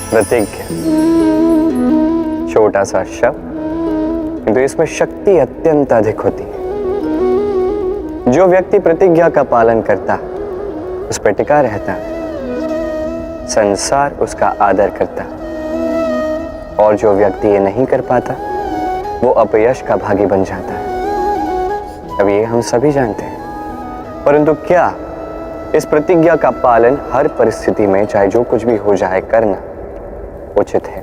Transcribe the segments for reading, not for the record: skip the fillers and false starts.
प्रतिज्ञा, छोटा सा शब्द किंतु इसमें शक्ति अत्यंत अधिक होती है। जो व्यक्ति प्रतिज्ञा का पालन करता उस पर टिका रहता, संसार उसका आदर करता, और जो व्यक्ति ये नहीं कर पाता वो अपयश का भागी बन जाता है। अब ये हम सभी जानते हैं, परंतु क्या इस प्रतिज्ञा का पालन हर परिस्थिति में, चाहे जो कुछ भी हो जाए, करना उचित है?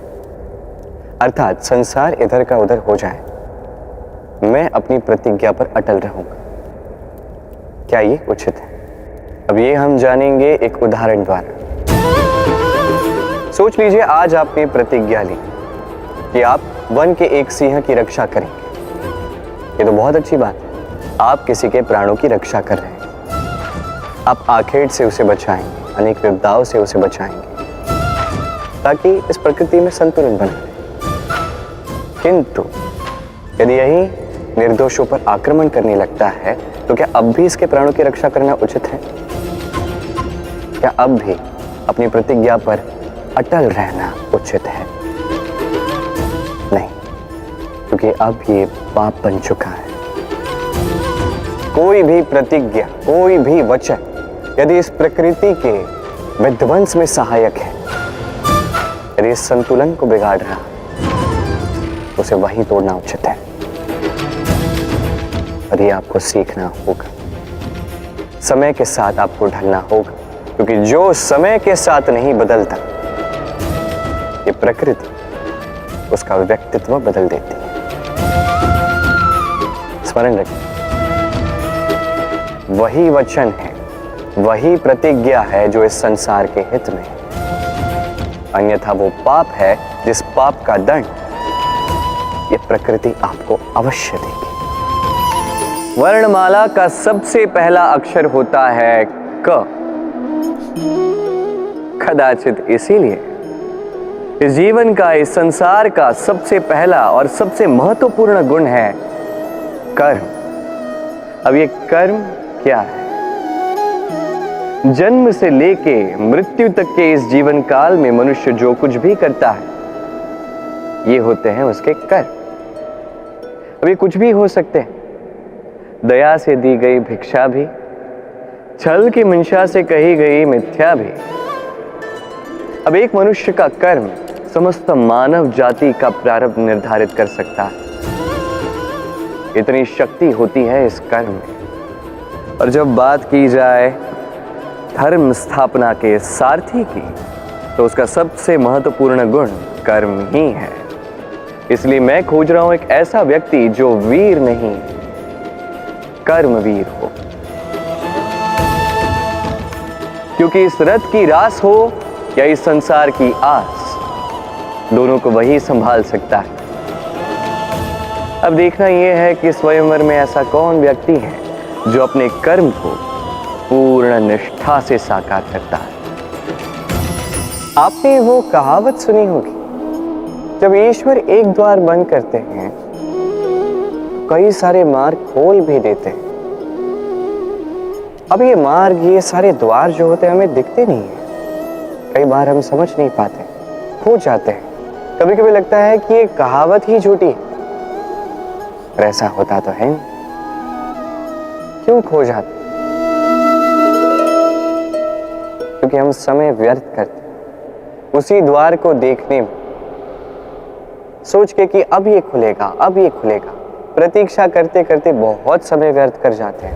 अर्थात संसार इधर का उधर हो जाए, मैं अपनी प्रतिज्ञा पर अटल रहूंगा, क्या ये उचित है? अब ये हम जानेंगे एक उदाहरण द्वारा। सोच लीजिए आज आपने प्रतिज्ञा ली कि आप वन के एक सिंह की रक्षा करेंगे। ये तो बहुत अच्छी बात है, आप किसी के प्राणों की रक्षा कर रहे हैं। आप आखेट से उसे बचाएंगे, अनेक विपदाओं से उसे बचाएंगे, ताकि इस प्रकृति में संतुलन बना रहे। किंतु यदि यही निर्दोषों पर आक्रमण करने लगता है तो क्या अब भी इसके प्राणों की रक्षा करना उचित है? क्या अब भी अपनी प्रतिज्ञा पर अटल रहना उचित है? नहीं, क्योंकि अब ये पाप बन चुका है। कोई भी प्रतिज्ञा, कोई भी वचन यदि इस प्रकृति के विध्वंस में सहायक है, यदि इस संतुलन को बिगाड़ रहा, उसे वहीं तोड़ना उचित है। और ये आपको सीखना होगा, समय के साथ आपको ढलना होगा, क्योंकि जो समय के साथ नहीं बदलता, ये प्रकृति उसका व्यक्तित्व बदल देती है। स्मरण रखें, वही वचन है, वही प्रतिज्ञा है जो इस संसार के हित में है। अन्यथा वो पाप है जिस पाप का दंड ये प्रकृति आपको अवश्य देगी। वर्णमाला का सबसे पहला अक्षर होता है क। कदाचित इसीलिए इस जीवन का, इस संसार का सबसे पहला और सबसे महत्वपूर्ण गुण है कर्म। अब ये कर्म क्या है? जन्म से लेके मृत्यु तक के इस जीवन काल में मनुष्य जो कुछ भी करता है, ये होते हैं उसके कर्म। अब ये कुछ भी हो सकते हैं, दया से दी गई भिक्षा भी, छल की मंशा से कही गई मिथ्या भी। अब एक मनुष्य का कर्म समस्त मानव जाति का प्रारब्ध निर्धारित कर सकता है। इतनी शक्ति होती है इस कर्म में। और जब बात की जाए धर्म स्थापना के सारथी की, तो उसका सबसे महत्वपूर्ण गुण कर्म ही है। इसलिए मैं खोज रहा हूं एक ऐसा व्यक्ति जो वीर नहीं, कर्मवीर हो। क्योंकि इस रथ की रास हो या इस संसार की आस, दोनों को वही संभाल सकता है। अब देखना यह है कि स्वयंवर में ऐसा कौन व्यक्ति है जो अपने कर्म को पूर्ण निष्ठा से साकार करता है। आपने वो कहावत सुनी होगी, जब ईश्वर एक द्वार बंद करते हैं, कई सारे मार्ग खोल भी देते हैं। अब ये मार्ग, ये सारे द्वार जो होते हैं हमें दिखते नहीं है। कई बार हम समझ नहीं पाते, खो जाते हैं। कभी कभी लगता है कि ये कहावत ही झूठी है, पर ऐसा होता तो है नहीं। क्यों खो जाते? क्योंकि हम समय व्यर्थ करते उसी द्वार को देखने में, सोच के कि अब ये खुलेगा, अब ये खुलेगा। प्रतीक्षा करते करते बहुत समय व्यर्थ कर जाते हैं।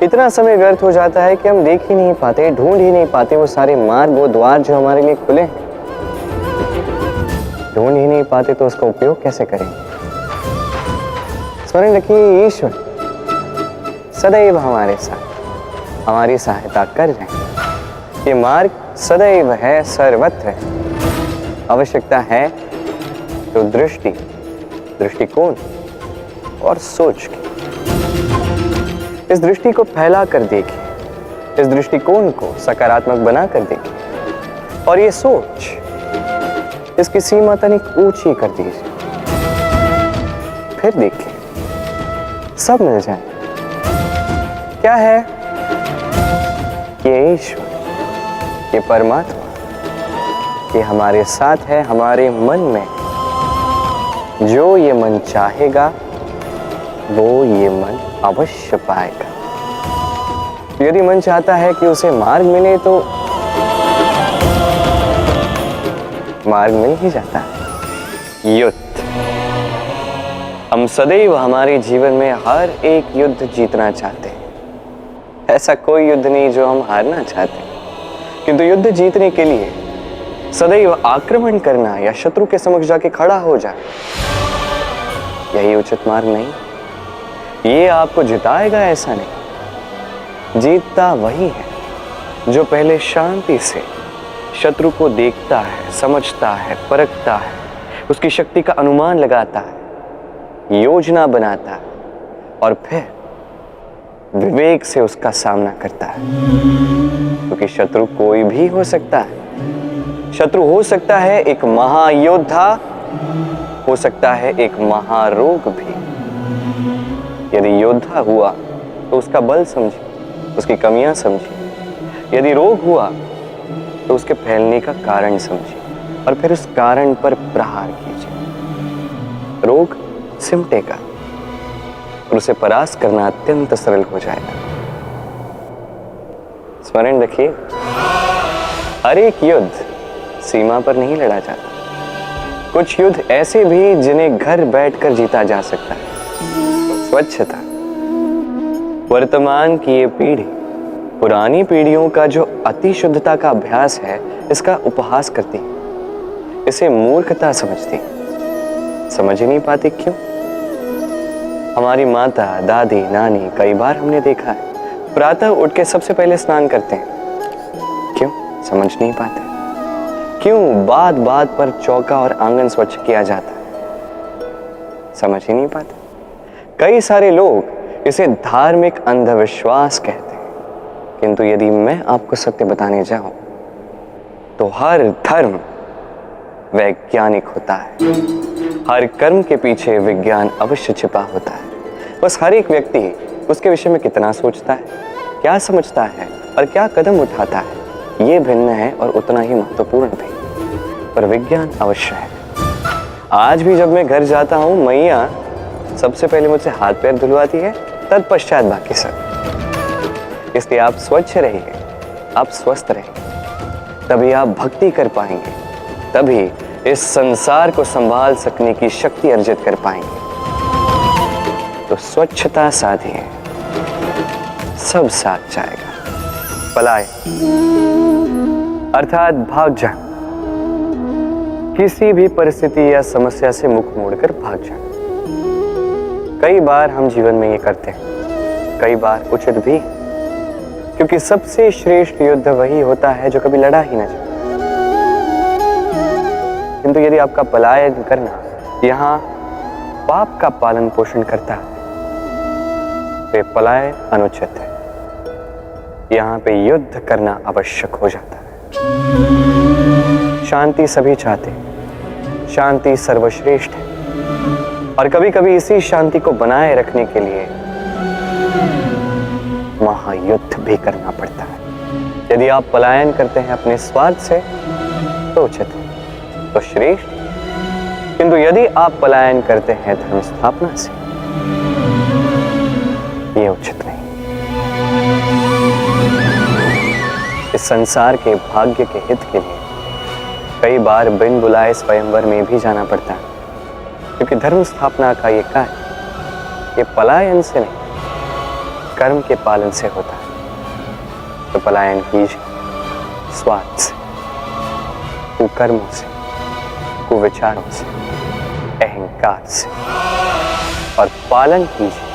इतना समय व्यर्थ हो जाता है कि हम देख ही नहीं पाते, ढूंढ ही नहीं पाते वो सारे मार्ग, वो द्वार जो हमारे लिए खुले हैं। ढूंढ ही नहीं पाते तो उसका उपयोग कैसे करेंगे? स्मरण रखिए, ईश्वर सदैव हमारे साथ, हमारी सहायता कर रहे हैं। ये मार्ग सदैव है, सर्वत्र है। आवश्यकता है तो दृष्टि, दृष्टिकोण और सोच की। इस दृष्टि को फैला कर देखें, इस दृष्टिकोण को सकारात्मक बना कर देखें, और ये सोच, इसकी सीमा तनिक ऊंची कर दीजिए। फिर देखिए, सब मिल जाए। क्या है? ये ईश्वर, ये परमात्मा कि हमारे साथ है हमारे मन में। जो ये मन चाहेगा वो ये मन अवश्य पाएगा। यदि मन चाहता है कि उसे मार्ग मिले तो मार्ग मिल ही जाता है। युद्ध। हम सदैव हमारे जीवन में हर एक युद्ध जीतना चाहते हैं। ऐसा कोई युद्ध नहीं जो हम हारना चाहते, किंतु युद्ध जीतने के लिए सदैव आक्रमण करना या शत्रु के समक्ष जाके खड़ा हो जाए, यही उचित मार्ग नहीं। ये आपको जिताएगा ऐसा नहीं। जीतता वही है जो पहले शांति से शत्रु को देखता है, समझता है, परखता है, उसकी शक्ति का अनुमान लगाता है, योजना बनाता है और फिर विवेक से उसका सामना करता है। क्योंकि शत्रु कोई भी हो सकता है। शत्रु हो सकता है एक महायोद्धा, हो सकता है एक महारोग भी। यदि योद्धा हुआ तो उसका बल समझिए, उसकी कमियां समझिए। यदि रोग हुआ तो उसके फैलने का कारण समझिए और फिर उस कारण पर प्रहार कीजिए। रोग सिमटेगा और उसे परास्त करना अत्यंत सरल हो जाएगा। स्मरण रखिए, हर एक युद्ध सीमा पर नहीं लड़ा जाता। कुछ युद्ध ऐसे भी जिन्हें घर बैठकर जीता जा सकता है। स्वच्छता। वर्तमान की ये पीढ़ी पुरानी पीढ़ियों का जो अति शुद्धता का अभ्यास है, इसका उपहास करती, इसे मूर्खता समझती। समझ ही नहीं पाती क्यों? हमारी माता, दादी, नानी कई बार हमने देखा है प्रातः उठ के सबसे पहले स्नान करते हैं। क्यों? समझ नहीं पाते। क्यों बात बात पर चौका और आंगन स्वच्छ किया जाता है? समझ ही नहीं पाते। कई सारे लोग इसे धार्मिक अंधविश्वास कहते हैं, किंतु यदि मैं आपको सत्य बताने जाऊं तो हर धर्म वैज्ञानिक होता है। हर कर्म के पीछे विज्ञान अवश्य छिपा होता है। बस हर एक व्यक्ति उसके विषय में कितना सोचता है, क्या समझता है और क्या कदम उठाता है, ये भिन्न है और उतना ही महत्वपूर्ण भी। पर विज्ञान अवश्य है। आज भी जब मैं घर जाता हूँ, मैया सबसे पहले मुझसे हाथ पैर धुलवाती है, तत्पश्चात बाकी सब। इसलिए आप स्वच्छ रहिए, आप स्वस्थ रहिए, तभी आप भक्ति कर पाएंगे, तभी इस संसार को संभाल सकने की शक्ति अर्जित कर पाएंगे। तो स्वच्छता साधिए, सब साथ जाएगा। पलाए अर्थात भाग जाए। किसी भी परिस्थिति या समस्या से मुख मोड़कर भाग जाए। कई बार हम जीवन में ये करते हैं, कई बार उचित भी, क्योंकि सबसे श्रेष्ठ युद्ध वही होता है जो कभी लड़ा ही न जाए। किंतु यदि आपका पलायन करना यहाँ पाप का पालन पोषण करता है, तो पलायन अनुचित है। यहाँ पे युद्ध करना आवश्यक हो जाता है। शांति सभी चाहते हैं, शांति सर्वश्रेष्ठ है, और कभी कभी इसी शांति को बनाए रखने के लिए महायुद्ध भी करना पड़ता है। यदि आप पलायन करते हैं अपने स्वार्थ से तो उचित है, तो श्रेष्ठ। किंतु यदि आप पलायन करते हैं धर्म स्थापना से, ये उचित नहीं। इस संसार के भाग्य के हित के लिए कई बार बिन बुलाए स्वयंवर में भी जाना पड़ता है, क्योंकि धर्म स्थापना का ये कार्य ये पलायन से नहीं, कर्म के पालन से होता है। तो पलायन कीजिए स्वार्थ से, कुकर्मों से, कुविचारों से, अहंकार से, और पालन कीजिए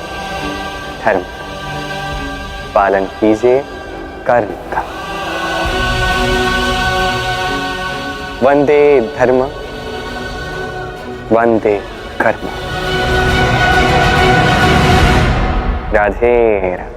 धर्म का, पालन कीजिए कर्म का। वंदे धर्म, वंदे कर्म। राधे राधे।